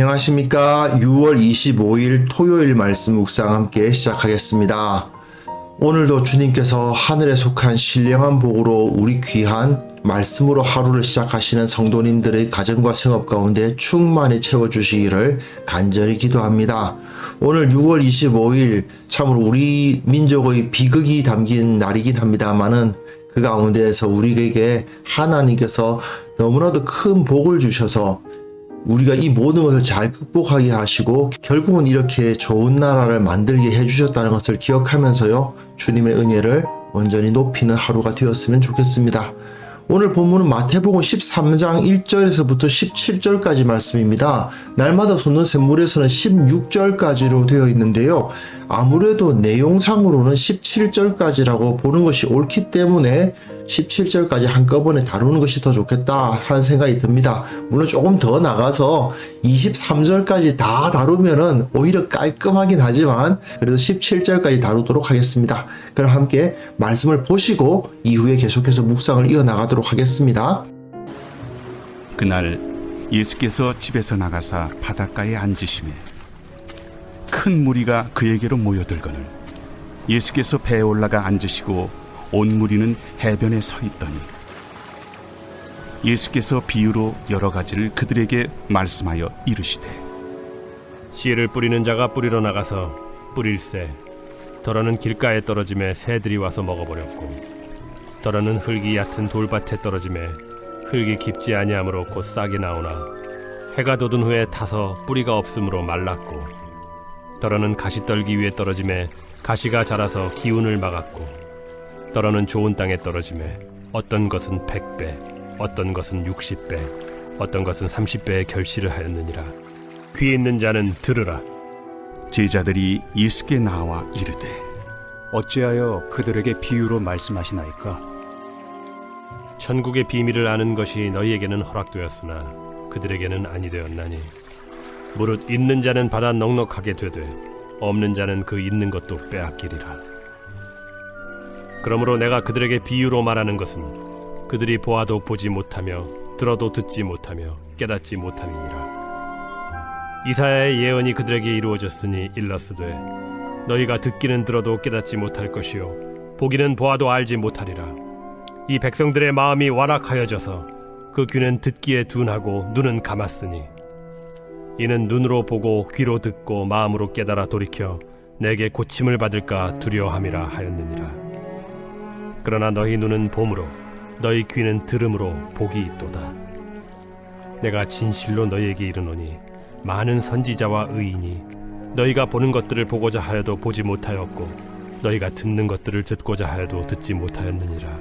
안녕하십니까. 6월 25일 토요일 말씀 묵상 함께 시작하겠습니다. 오늘도 주님께서 하늘에 속한 신령한 복으로 우리 귀한 말씀으로 하루를 시작하시는 성도님들의 가정과 생업 가운데 충만히 채워주시기를 간절히 기도합니다. 오늘 6월 25일 참으로 우리 민족의 비극이 담긴 날이긴 합니다만은 그 가운데에서 우리에게 하나님께서 너무나도 큰 복을 주셔서 우리가 이 모든 것을 잘 극복하게 하시고 결국은 이렇게 좋은 나라를 만들게 해주셨다는 것을 기억하면서요, 주님의 은혜를 온전히 높이는 하루가 되었으면 좋겠습니다. 오늘 본문은 마태복음 13장 1절에서부터 17절까지 말씀입니다. 날마다 솟는 샘물에서는 16절까지로 되어 있는데요. 아무래도 내용상으로는 17절까지라고 보는 것이 옳기 때문에 17절까지 한꺼번에 다루는 것이 더 좋겠다 하는 생각이 듭니다. 물론 조금 더 나가서 23절까지 다 다루면은 오히려 깔끔하긴 하지만 그래도 17절까지 다루도록 하겠습니다. 그럼 함께 말씀을 보시고 이후에 계속해서 묵상을 이어나가도록 하겠습니다. 그날 예수께서 집에서 나가사 바닷가에 앉으시매 큰 무리가 그에게로 모여들거늘 예수께서 배에 올라가 앉으시고 온 무리는 해변에 서 있더니 예수께서 비유로 여러 가지를 그들에게 말씀하여 이르시되 씨를 뿌리는 자가 뿌리러 나가서 뿌릴새 더러는 길가에 떨어짐에 새들이 와서 먹어버렸고 더러는 흙이 얕은 돌밭에 떨어짐에 흙이 깊지 아니하므로 곧 싹이 나오나 해가 돋은 후에 타서 뿌리가 없으므로 말랐고 더러는 가시떨기 위에 떨어짐에 가시가 자라서 기운을 막았고 더러는 좋은 땅에 떨어짐에 어떤 것은 100배, 어떤 것은 60배, 어떤 것은 30배의 결실을 하였느니라. 귀 있는 자는 들으라. 제자들이 예수께 나와 이르되 어찌하여 그들에게 비유로 말씀하시나이까? 천국의 비밀을 아는 것이 너희에게는 허락되었으나 그들에게는 아니 되었나니 무릇 있는 자는 받아 넉넉하게 되되 없는 자는 그 있는 것도 빼앗기리라. 그러므로 내가 그들에게 비유로 말하는 것은 그들이 보아도 보지 못하며 들어도 듣지 못하며 깨닫지 못함이니라. 이사야의 예언이 그들에게 이루어졌으니 일렀으되 너희가 듣기는 들어도 깨닫지 못할 것이요 보기는 보아도 알지 못하리라. 이 백성들의 마음이 완악하여져서 그 귀는 듣기에 둔하고 눈은 감았으니 이는 눈으로 보고 귀로 듣고 마음으로 깨달아 돌이켜 내게 고침을 받을까 두려워함이라 하였느니라. 그러나 너희 눈은 봄으로 너희 귀는 들음으로 복이 있도다. 내가 진실로 너희에게 이르노니 많은 선지자와 의인이 너희가 보는 것들을 보고자 하여도 보지 못하였고 너희가 듣는 것들을 듣고자 하여도 듣지 못하였느니라.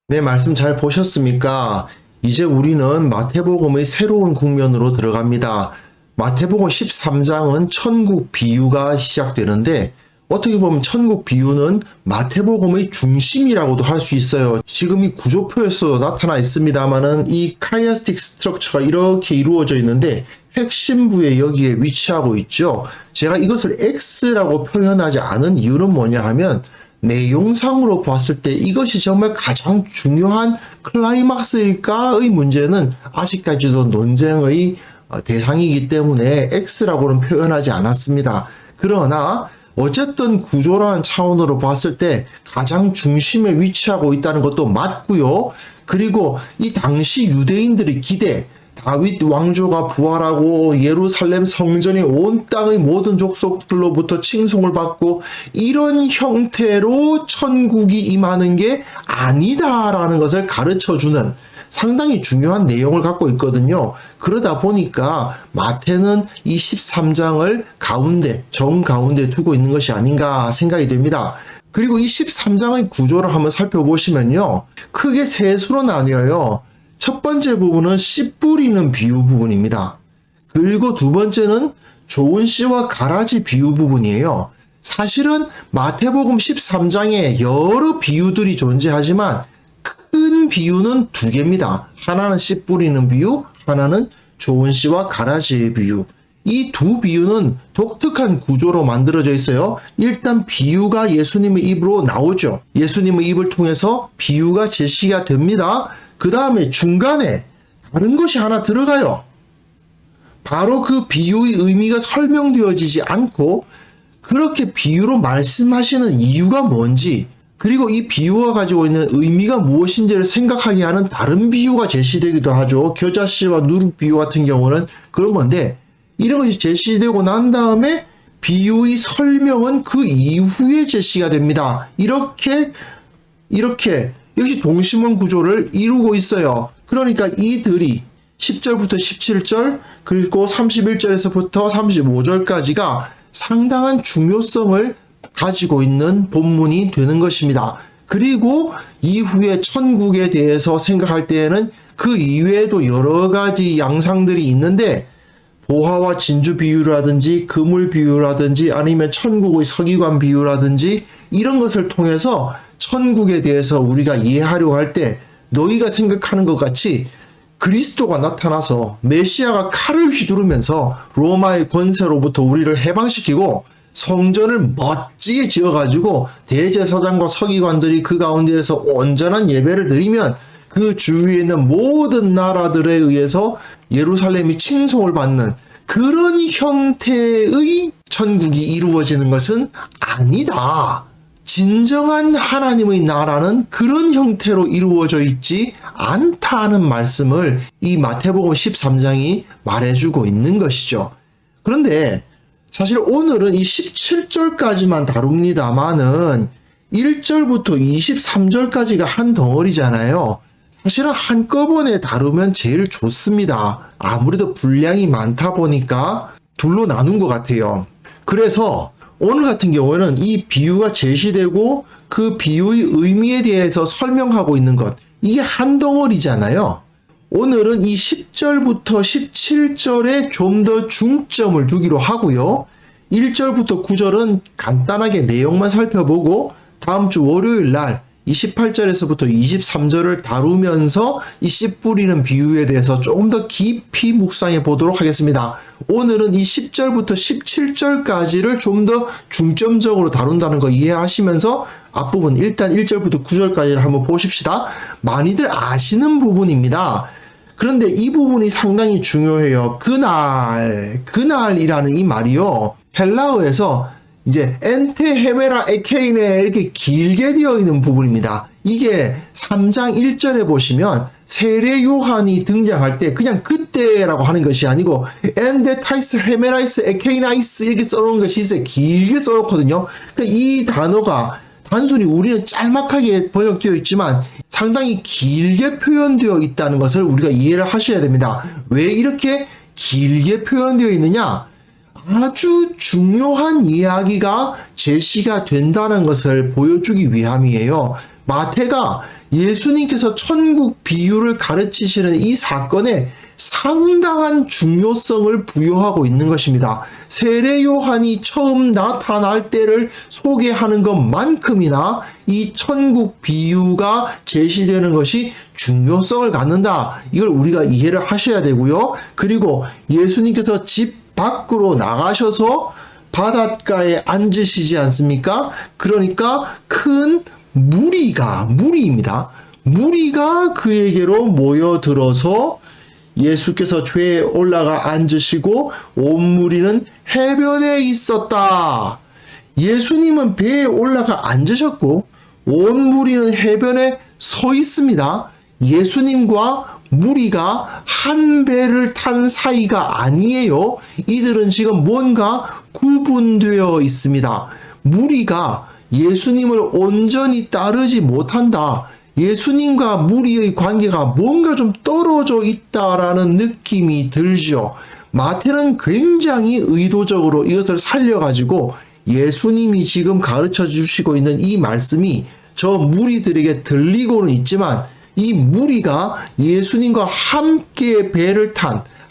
네, 말씀 잘 보셨습니까? 이제 우리는 마태복음의 새로운 국면으로 들어갑니다. 마태복음 13장은 천국 비유가 시작되는데 어떻게 보면 천국 비유는 마태복음의 중심이라고도 할 수 있어요. 지금 이 구조표에서도 나타나 있습니다만은 이 카이아스틱 스트럭처가 이렇게 이루어져 있는데 핵심 부에 여기에 위치하고 있죠. 제가 이것을 X라고 표현하지 않은 이유는 뭐냐 하면 내용상으로 봤을 때 이것이 정말 가장 중요한 클라이막스일까의 문제는 아직까지도 논쟁의 대상이기 때문에 X라고는 표현하지 않았습니다. 그러나 어쨌든 구조라는 차원으로 봤을 때 가장 중심에 위치하고 있다는 것도 맞고요. 그리고 이 당시 유대인들의 기대, 다윗 왕조가 부활하고 예루살렘 성전이 온 땅의 모든 족속들로부터 칭송을 받고 이런 형태로 천국이 임하는 게 아니다라는 것을 가르쳐주는 상당히 중요한 내용을 갖고 있거든요. 그러다 보니까 마태는 이 13장을 정가운데 두고 있는 것이 아닌가 생각이 됩니다. 그리고 이 13장의 구조를 한번 살펴보시면요. 크게 세 수로 나뉘어요. 첫 번째 부분은 씨 뿌리는 비유 부분입니다. 그리고 두 번째는 좋은 씨와 가라지 비유 부분이에요. 사실은 마태복음 13장에 여러 비유들이 존재하지만 큰 비유는 두 개입니다. 하나는 씨 뿌리는 비유, 하나는 좋은 씨와 가라지의 비유. 이 두 비유는 독특한 구조로 만들어져 있어요. 일단 비유가 예수님의 입으로 나오죠. 예수님의 입을 통해서 비유가 제시가 됩니다. 그 다음에 중간에 다른 것이 하나 들어가요. 바로 그 비유의 의미가 설명되어지지 않고 그렇게 비유로 말씀하시는 이유가 뭔지, 그리고 이 비유가 가지고 있는 의미가 무엇인지를 생각하게 하는 다른 비유가 제시되기도 하죠. 겨자씨와 누룩 비유 같은 경우는 그런 건데, 이런 것이 제시되고 난 다음에 비유의 설명은 그 이후에 제시가 됩니다. 이렇게 역시 동심원 구조를 이루고 있어요. 그러니까 이들이 10절부터 17절 그리고 31절에서부터 35절까지가 상당한 중요성을 가지고 있는 본문이 되는 것입니다. 그리고 이후에 천국에 대해서 생각할 때에는 그 이외에도 여러 가지 양상들이 있는데, 보화와 진주 비유라든지 그물 비유라든지 아니면 천국의 서기관 비유라든지 이런 것을 통해서 천국에 대해서 우리가 이해하려고 할 때 너희가 생각하는 것 같이 그리스도가 나타나서 메시아가 칼을 휘두르면서 로마의 권세로부터 우리를 해방시키고 성전을 멋지게 지어가지고 대제사장과 서기관들이 그 가운데에서 온전한 예배를 드리면 그 주위에 있는 모든 나라들에 의해서 예루살렘이 칭송을 받는 그런 형태의 천국이 이루어지는 것은 아니다. 진정한 하나님의 나라는 그런 형태로 이루어져 있지 않다는 말씀을 이 마태복음 13장이 말해주고 있는 것이죠. 그런데 사실 오늘은 이 17절까지만 다룹니다마는 1절부터 23절까지가 한 덩어리잖아요. 사실은 한꺼번에 다루면 제일 좋습니다. 아무래도 분량이 많다 보니까 둘로 나눈 것 같아요. 그래서 오늘 같은 경우에는 이 비유가 제시되고 그 비유의 의미에 대해서 설명하고 있는 것, 이게 한 덩어리잖아요. 오늘은 이 10절부터 17절에 좀 더 중점을 두기로 하고요. 1절부터 9절은 간단하게 내용만 살펴보고 다음 주 월요일 날 이 18절에서부터 23절을 다루면서 이 씨 뿌리는 비유에 대해서 조금 더 깊이 묵상해 보도록 하겠습니다. 오늘은 이 10절부터 17절까지를 좀 더 중점적으로 다룬다는 거 이해하시면서 앞부분 일단 1절부터 9절까지를 한번 보십시다. 많이들 아시는 부분입니다. 그런데 이 부분이 상당히 중요해요. 그날이라는 이 말이요, 헬라어에서 이제 엔테 헤메라 에케이네 이렇게 길게 되어 있는 부분입니다. 이게 3장 1절에 보시면 세례 요한이 등장할 때 그냥 그때라고 하는 것이 아니고 엔데타이스 헤메라이스 에케이나이스 이렇게 써놓은 것이 있어요. 길게 써놓거든요. 그러니까 이 단어가 단순히 우리는 짤막하게 번역되어 있지만 상당히 길게 표현되어 있다는 것을 우리가 이해를 하셔야 됩니다. 왜 이렇게 길게 표현되어 있느냐? 아주 중요한 이야기가 제시가 된다는 것을 보여주기 위함이에요. 마태가 예수님께서 천국 비유를 가르치시는 이 사건에 상당한 중요성을 부여하고 있는 것입니다. 세례 요한이 처음 나타날 때를 소개하는 것만큼이나 이 천국 비유가 제시되는 것이 중요성을 갖는다. 이걸 우리가 이해를 하셔야 되고요. 그리고 예수님께서 집 밖으로 나가셔서 바닷가에 앉으시지 않습니까? 그러니까 큰 무리입니다. 무리가 그에게로 모여들어서 예수께서 죄에 올라가 앉으시고 온 무리는 해변에 있었다. 예수님은 배에 올라가 앉으셨고 온 무리는 해변에 서 있습니다. 예수님과 무리가 한 배를 탄 사이가 아니에요. 이들은 지금 뭔가 구분되어 있습니다. 무리가 예수님을 온전히 따르지 못한다. 예수님과 무리의 관계가 뭔가 좀 떨어져 있다라는 느낌이 들죠. 마태는 굉장히 의도적으로 이것을 살려가지고 예수님이 지금 가르쳐 주시고 있는 이 말씀이 저 무리들에게 들리고는 있지만 이 무리가 예수님과 함께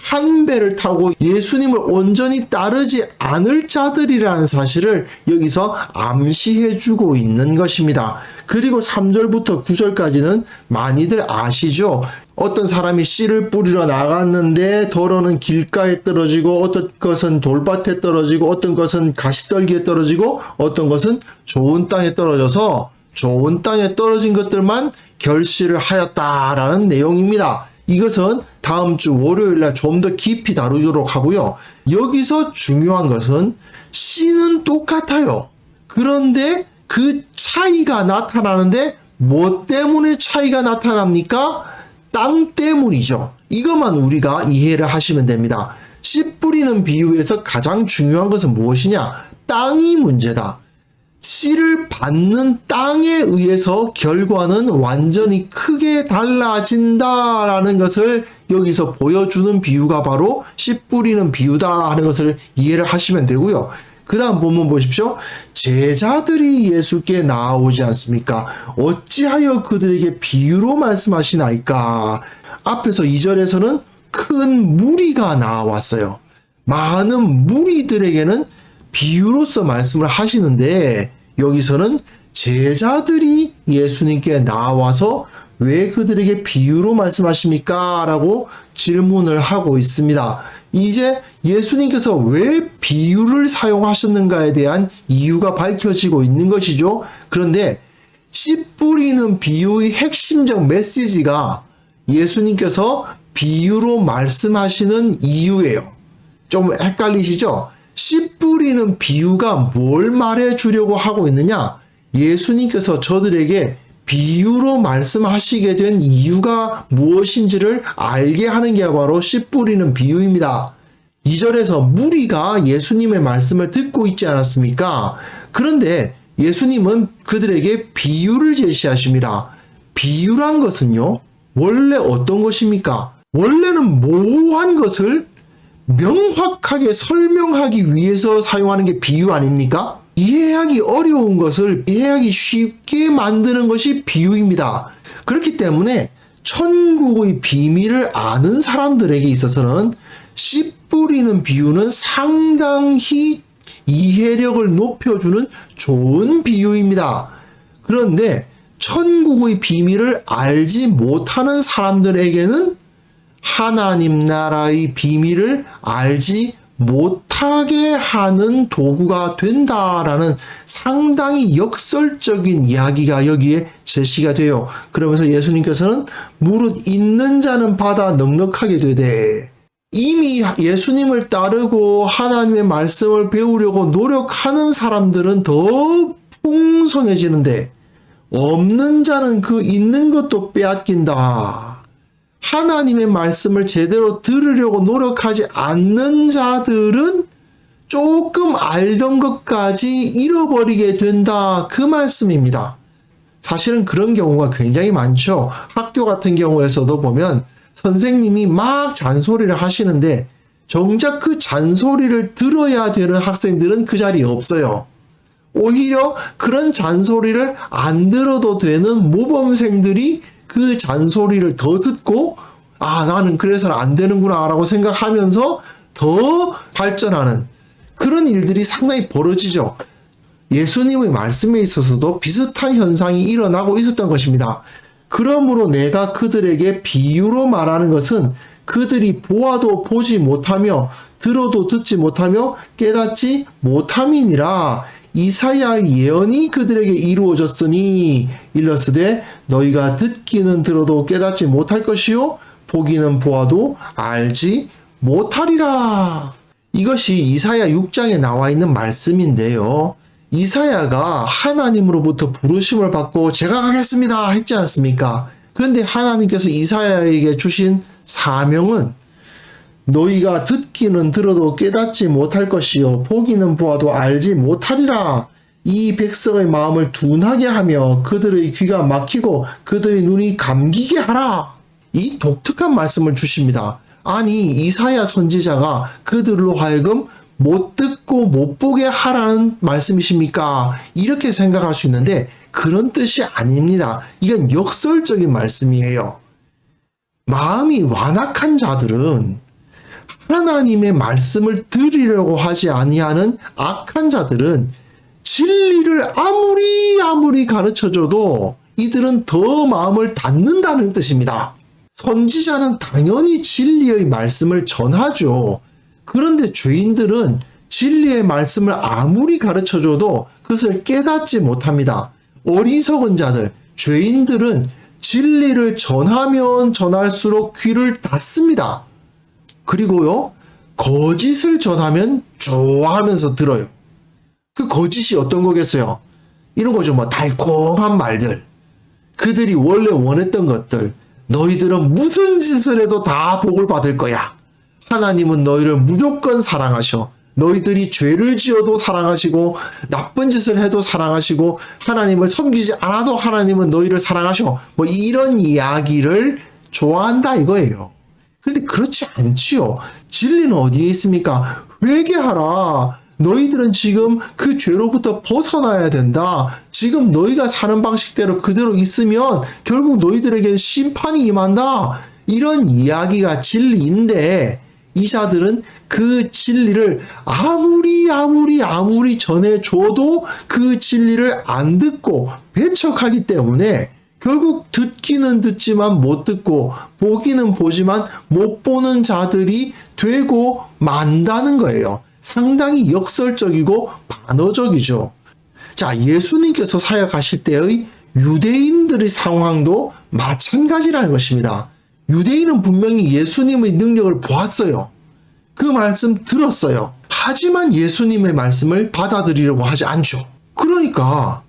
한 배를 타고 예수님을 온전히 따르지 않을 자들이라는 사실을 여기서 암시해 주고 있는 것입니다. 그리고 3절부터 9절까지는 많이들 아시죠? 어떤 사람이 씨를 뿌리러 나갔는데 도로는 길가에 떨어지고 어떤 것은 돌밭에 떨어지고 어떤 것은 가시떨기에 떨어지고 어떤 것은 좋은 땅에 떨어져서 좋은 땅에 떨어진 것들만 결실을 하였다라는 내용입니다. 이것은 다음 주 월요일날 좀 더 깊이 다루도록 하고요. 여기서 중요한 것은 씨는 똑같아요. 그런데 그 차이가 나타나는데 뭐 때문에 차이가 나타납니까? 땅 때문이죠. 이것만 우리가 이해를 하시면 됩니다. 씨 뿌리는 비유에서 가장 중요한 것은 무엇이냐? 땅이 문제다. 씨를 받는 땅에 의해서 결과는 완전히 크게 달라진다라는 것을 여기서 보여주는 비유가 바로 씨 뿌리는 비유다 하는 것을 이해를 하시면 되고요. 그 다음 본문 보십시오. 제자들이 예수께 나아오지 않습니까? 어찌하여 그들에게 비유로 말씀하시나이까? 앞에서 2절에서는 큰 무리가 나왔어요. 많은 무리들에게는 비유로서 말씀을 하시는데 여기서는 제자들이 예수님께 나와서 왜 그들에게 비유로 말씀하십니까? 라고 질문을 하고 있습니다. 이제 예수님께서 왜 비유를 사용하셨는가에 대한 이유가 밝혀지고 있는 것이죠. 그런데 씨 뿌리는 비유의 핵심적 메시지가 예수님께서 비유로 말씀하시는 이유예요. 좀 헷갈리시죠? 씨 뿌리는 비유가 뭘 말해 주려고 하고 있느냐? 예수님께서 저들에게 비유로 말씀하시게 된 이유가 무엇인지를 알게 하는 게 바로 씨 뿌리는 비유입니다. 2절에서 무리가 예수님의 말씀을 듣고 있지 않았습니까? 그런데 예수님은 그들에게 비유를 제시하십니다. 비유란 것은요, 원래 어떤 것입니까? 원래는 모호한 것을 명확하게 설명하기 위해서 사용하는 게 비유 아닙니까? 이해하기 어려운 것을 이해하기 쉽게 만드는 것이 비유입니다. 그렇기 때문에 천국의 비밀을 아는 사람들에게 있어서는 씨 뿌리는 비유는 상당히 이해력을 높여주는 좋은 비유입니다. 그런데 천국의 비밀을 알지 못하는 사람들에게는 하나님 나라의 비밀을 알지 못하게 하는 도구가 된다라는 상당히 역설적인 이야기가 여기에 제시가 돼요. 그러면서 예수님께서는 무릇 있는 자는 받아 넉넉하게 되되 이미 예수님을 따르고 하나님의 말씀을 배우려고 노력하는 사람들은 더 풍성해지는데 없는 자는 그 있는 것도 빼앗긴다. 하나님의 말씀을 제대로 들으려고 노력하지 않는 자들은 조금 알던 것까지 잃어버리게 된다. 그 말씀입니다. 사실은 그런 경우가 굉장히 많죠. 학교 같은 경우에서도 보면 선생님이 막 잔소리를 하시는데 정작 그 잔소리를 들어야 되는 학생들은 그 자리에 없어요. 오히려 그런 잔소리를 안 들어도 되는 모범생들이 그 잔소리를 더 듣고 나는 그래서는 안 되는구나 라고 생각하면서 더 발전하는 그런 일들이 상당히 벌어지죠. 예수님의 말씀에 있어서도 비슷한 현상이 일어나고 있었던 것입니다. 그러므로 내가 그들에게 비유로 말하는 것은 그들이 보아도 보지 못하며 들어도 듣지 못하며 깨닫지 못함이니라. 이사야의 예언이 그들에게 이루어졌으니 일러스되 너희가 듣기는 들어도 깨닫지 못할 것이요 보기는 보아도 알지 못하리라. 이것이 이사야 6장에 나와 있는 말씀인데요. 이사야가 하나님으로부터 부르심을 받고 제가 가겠습니다 했지 않습니까? 그런데 하나님께서 이사야에게 주신 사명은 너희가 듣기는 들어도 깨닫지 못할 것이요 보기는 보아도 알지 못하리라. 이 백성의 마음을 둔하게 하며 그들의 귀가 막히고 그들의 눈이 감기게 하라. 이 독특한 말씀을 주십니다. 아니 이사야 선지자가 그들로 하여금 못 듣고 못 보게 하라는 말씀이십니까? 이렇게 생각할 수 있는데 그런 뜻이 아닙니다. 이건 역설적인 말씀이에요. 마음이 완악한 자들은 하나님의 말씀을 들으려고 하지 아니하는 악한 자들은 진리를 아무리 가르쳐줘도 이들은 더 마음을 닫는다는 뜻입니다. 선지자는 당연히 진리의 말씀을 전하죠. 그런데 죄인들은 진리의 말씀을 아무리 가르쳐줘도 그것을 깨닫지 못합니다. 어리석은 자들, 죄인들은 진리를 전하면 전할수록 귀를 닫습니다. 그리고요, 거짓을 전하면 좋아하면서 들어요. 그 거짓이 어떤 거겠어요? 이런 거죠. 뭐 달콤한 말들, 그들이 원래 원했던 것들, 너희들은 무슨 짓을 해도 다 복을 받을 거야. 하나님은 너희를 무조건 사랑하셔. 너희들이 죄를 지어도 사랑하시고 나쁜 짓을 해도 사랑하시고 하나님을 섬기지 않아도 하나님은 너희를 사랑하셔. 뭐 이런 이야기를 좋아한다 이거예요. 그런데 그렇지 않지요. 진리는 어디에 있습니까? 회개하라. 너희들은 지금 그 죄로부터 벗어나야 된다. 지금 너희가 사는 방식대로 그대로 있으면 결국 너희들에게 심판이 임한다. 이런 이야기가 진리인데 이 자들은 그 진리를 아무리 전해줘도 그 진리를 안 듣고 배척하기 때문에 결국 듣기는 듣지만 못 듣고 보기는 보지만 못 보는 자들이 되고 만다는 거예요. 상당히 역설적이고 반어적이죠. 자, 예수님께서 사역하실 때의 유대인들의 상황도 마찬가지라는 것입니다. 유대인은 분명히 예수님의 능력을 보았어요. 그 말씀 들었어요. 하지만 예수님의 말씀을 받아들이려고 하지 않죠. 그러니까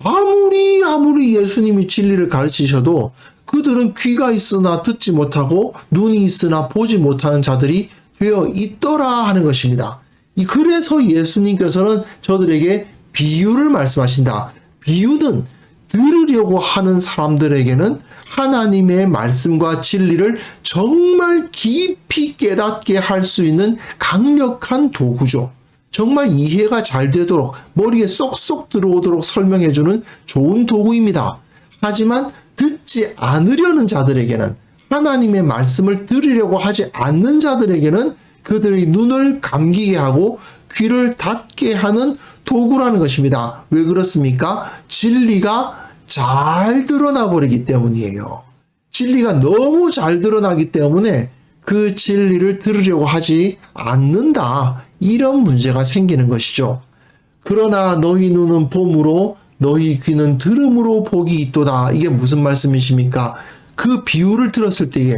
아무리 예수님이 진리를 가르치셔도 그들은 귀가 있으나 듣지 못하고 눈이 있으나 보지 못하는 자들이 되어 있더라 하는 것입니다. 그래서 예수님께서는 저들에게 비유를 말씀하신다. 비유는 들으려고 하는 사람들에게는 하나님의 말씀과 진리를 정말 깊이 깨닫게 할 수 있는 강력한 도구죠. 정말 이해가 잘 되도록 머리에 쏙쏙 들어오도록 설명해주는 좋은 도구입니다. 하지만 듣지 않으려는 자들에게는, 하나님의 말씀을 들으려고 하지 않는 자들에게는 그들의 눈을 감기게 하고 귀를 닫게 하는 도구라는 것입니다. 왜 그렇습니까? 진리가 잘 드러나 버리기 때문이에요. 진리가 너무 잘 드러나기 때문에 그 진리를 들으려고 하지 않는다. 이런 문제가 생기는 것이죠. 그러나 너희 눈은 봄으로 너희 귀는 들음으로 복이 있도다. 이게 무슨 말씀이십니까? 그 비유를 들었을 때에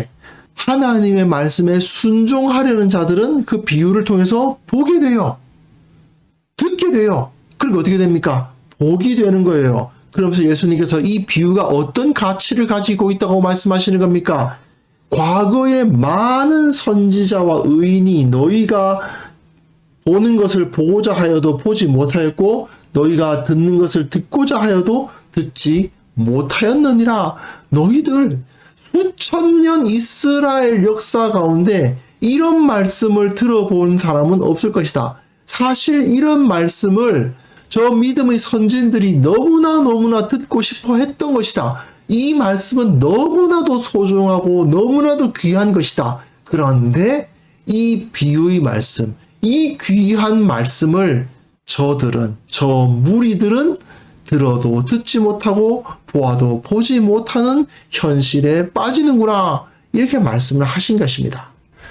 하나님의 말씀에 순종하려는 자들은 그 비유를 통해서 보게 돼요. 듣게 돼요. 그리고 어떻게 됩니까? 복이 되는 거예요. 그러면서 예수님께서 이 비유가 어떤 가치를 가지고 있다고 말씀하시는 겁니까? 과거에 많은 선지자와 의인이 너희가 보는 것을 보고자 하여도 보지 못하였고 너희가 듣는 것을 듣고자 하여도 듣지 못하였느니라. 너희들 수천 년 이스라엘 역사 가운데 이런 말씀을 들어본 사람은 없을 것이다. 사실 이런 말씀을 저 믿음의 선진들이 너무나 듣고 싶어 했던 것이다. 이 말씀은 너무나도 소중하고 너무나도 귀한 것이다. 그런데 이 비유의 말씀, 이 귀한 말씀을 저 무리들은 들어도 듣지 못하고 보아도 보지 못하는 현실에 빠지는구나. 이렇게 말씀을 하신 것입니다.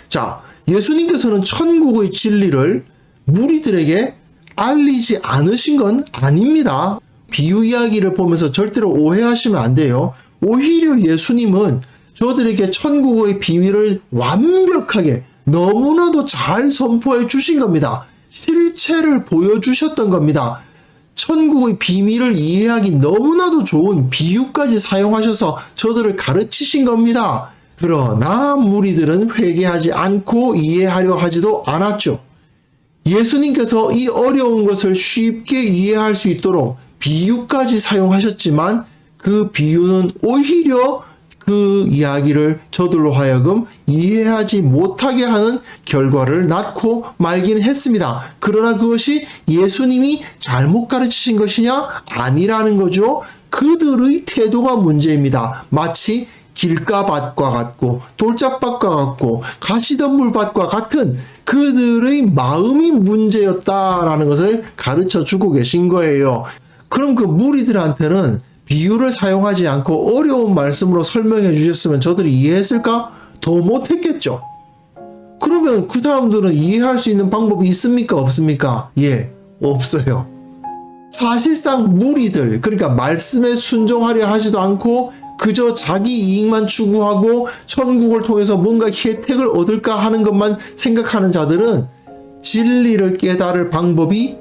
자, 예수님께서는 천국의 진리를 무리들에게 알리지 않으신 건 아닙니다. 비유 이야기를 보면서 절대로 오해하시면 안 돼요. 오히려 예수님은 저들에게 천국의 비밀을 완벽하게 너무나도 잘 선포해 주신 겁니다. 실체를 보여주셨던 겁니다. 천국의 비밀을 이해하기 너무나도 좋은 비유까지 사용하셔서 저들을 가르치신 겁니다. 그러나 무리들은 회개하지 않고 이해하려 하지도 않았죠. 예수님께서 이 어려운 것을 쉽게 이해할 수 있도록 비유까지 사용하셨지만 그 비유는 오히려 그 이야기를 저들로 하여금 이해하지 못하게 하는 결과를 낳고 말긴 했습니다. 그러나 그것이 예수님이 잘못 가르치신 것이냐? 아니라는 거죠. 그들의 태도가 문제입니다. 마치 길가밭과 같고 돌짝밭과 같고 가시덤불밭과 같은 그들의 마음이 문제였다라는 것을 가르쳐 주고 계신 거예요. 그럼 그 무리들한테는 비유를 사용하지 않고 어려운 말씀으로 설명해 주셨으면 저들이 이해했을까? 더 못했겠죠. 그러면 그 사람들은 이해할 수 있는 방법이 있습니까? 없습니까? 예, 없어요. 사실상 무리들, 그러니까 말씀에 순종하려 하지도 않고 그저 자기 이익만 추구하고 천국을 통해서 뭔가 혜택을 얻을까 하는 것만 생각하는 자들은 진리를 깨달을 방법이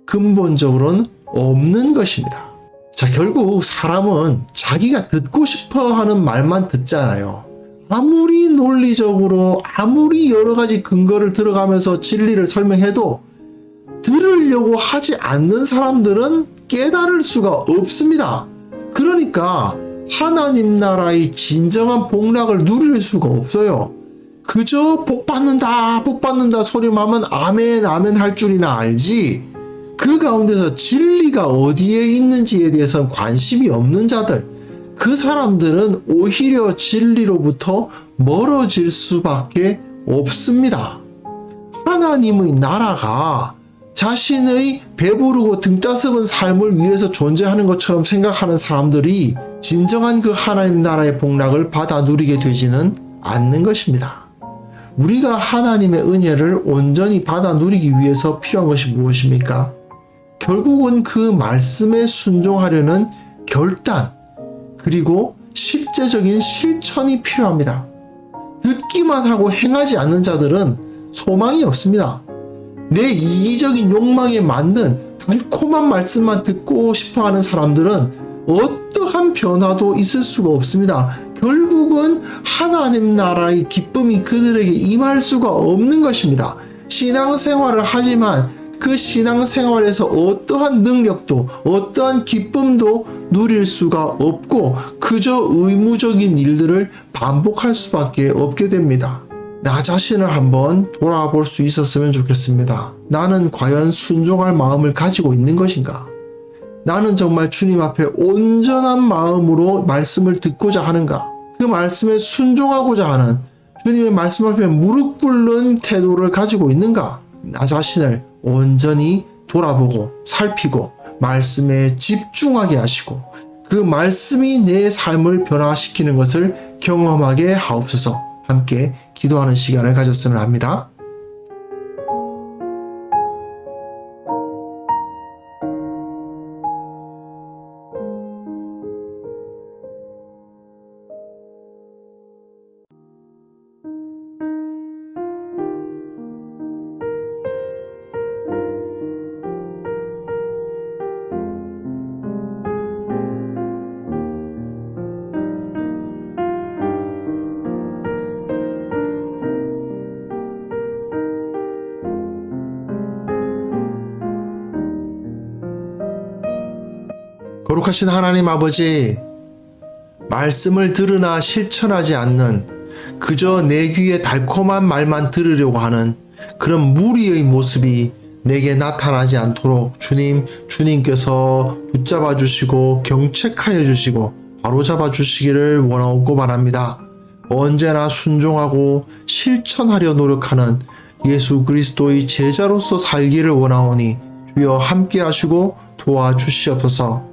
근본적으로는 없는 것입니다. 자, 결국 사람은 자기가 듣고 싶어 하는 말만 듣잖아요. 아무리 논리적으로, 아무리 여러 가지 근거를 들어가면서 진리를 설명해도 들으려고 하지 않는 사람들은 깨달을 수가 없습니다. 그러니까 하나님 나라의 진정한 복락을 누릴 수가 없어요. 그저 복 받는다 소리만 하면 아멘 아멘 할 줄이나 알지, 그 가운데서 진리가 어디에 있는지에 대해서는 관심이 없는 자들, 그 사람들은 오히려 진리로부터 멀어질 수밖에 없습니다. 하나님의 나라가 자신의 배부르고 등 따스분 삶을 위해서 존재하는 것처럼 생각하는 사람들이 진정한 그 하나님 나라의 복락을 받아 누리게 되지는 않는 것입니다. 우리가 하나님의 은혜를 온전히 받아 누리기 위해서 필요한 것이 무엇입니까? 결국은 그 말씀에 순종하려는 결단, 그리고 실제적인 실천이 필요합니다. 듣기만 하고 행하지 않는 자들은 소망이 없습니다. 내 이기적인 욕망에 맞는 달콤한 말씀만 듣고 싶어 하는 사람들은 어떠한 변화도 있을 수가 없습니다. 결국은 하나님 나라의 기쁨이 그들에게 임할 수가 없는 것입니다. 신앙생활을 하지만 그 신앙생활에서 어떠한 능력도 어떠한 기쁨도 누릴 수가 없고 그저 의무적인 일들을 반복할 수밖에 없게 됩니다. 나 자신을 한번 돌아볼 수 있었으면 좋겠습니다. 나는 과연 순종할 마음을 가지고 있는 것인가? 나는 정말 주님 앞에 온전한 마음으로 말씀을 듣고자 하는가? 그 말씀에 순종하고자 하는 주님의 말씀 앞에 무릎 꿇는 태도를 가지고 있는가? 나 자신을 온전히 돌아보고 살피고 말씀에 집중하게 하시고 그 말씀이 내 삶을 변화시키는 것을 경험하게 하옵소서. 함께 기도하는 시간을 가졌으면 합니다. 거룩하신 하나님 아버지, 말씀을 들으나 실천하지 않는 그저 내 귀에 달콤한 말만 들으려고 하는 그런 무리의 모습이 내게 나타나지 않도록 주님께서 붙잡아 주시고 경책하여 주시고 바로잡아 주시기를 원하고 바랍니다. 언제나 순종하고 실천하려 노력하는 예수 그리스도의 제자로서 살기를 원하오니 주여 함께 하시고 도와주시옵소서.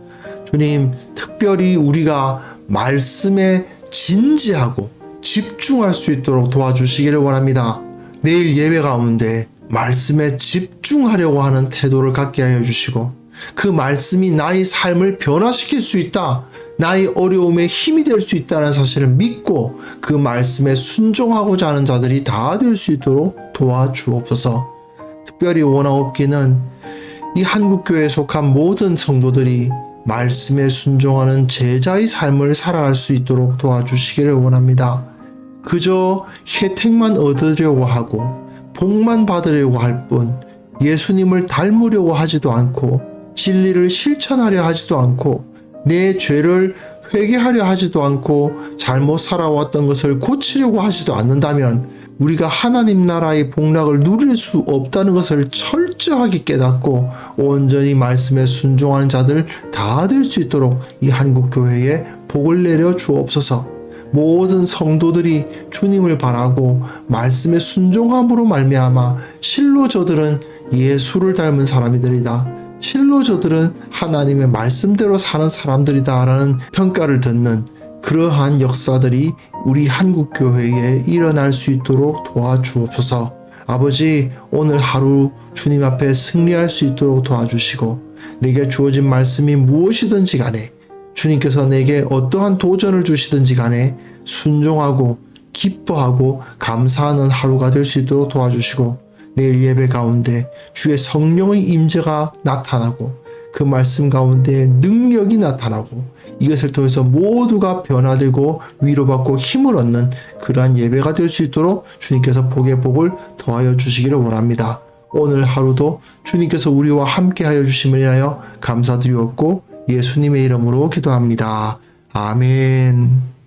주님, 특별히 우리가 말씀에 진지하고 집중할 수 있도록 도와주시기를 원합니다. 내일 예배 가운데 말씀에 집중하려고 하는 태도를 갖게 하여 주시고 그 말씀이 나의 삶을 변화시킬 수 있다, 나의 어려움에 힘이 될 수 있다는 사실을 믿고 그 말씀에 순종하고자 하는 자들이 다 될 수 있도록 도와주옵소서. 특별히 원하옵기는 이 한국교회에 속한 모든 성도들이 말씀에 순종하는 제자의 삶을 살아갈 수 있도록 도와주시기를 원합니다. 그저 혜택만 얻으려고 하고 복만 받으려고 할 뿐 예수님을 닮으려고 하지도 않고 진리를 실천하려 하지도 않고 내 죄를 회개하려 하지도 않고 잘못 살아왔던 것을 고치려고 하지도 않는다면 우리가 하나님 나라의 복락을 누릴 수 없다는 것을 철저하게 깨닫고 온전히 말씀에 순종하는 자들 다 될 수 있도록 이 한국교회에 복을 내려 주옵소서. 모든 성도들이 주님을 바라고 말씀에 순종함으로 말미암아 실로 저들은 예수를 닮은 사람이들이다, 실로 저들은 하나님의 말씀대로 사는 사람들이다 라는 평가를 듣는 그러한 역사들이 우리 한국교회에 일어날 수 있도록 도와주옵소서. 아버지, 오늘 하루 주님 앞에 승리할 수 있도록 도와주시고 내게 주어진 말씀이 무엇이든지 간에 주님께서 내게 어떠한 도전을 주시든지 간에 순종하고 기뻐하고 감사하는 하루가 될 수 있도록 도와주시고, 내일 예배 가운데 주의 성령의 임재가 나타나고 그 말씀 가운데 능력이 나타나고 이것을 통해서 모두가 변화되고 위로받고 힘을 얻는 그러한 예배가 될 수 있도록 주님께서 복의 복을 더하여 주시기를 원합니다. 오늘 하루도 주님께서 우리와 함께 하여 주심을 인하여 감사드리옵고 예수님의 이름으로 기도합니다. 아멘.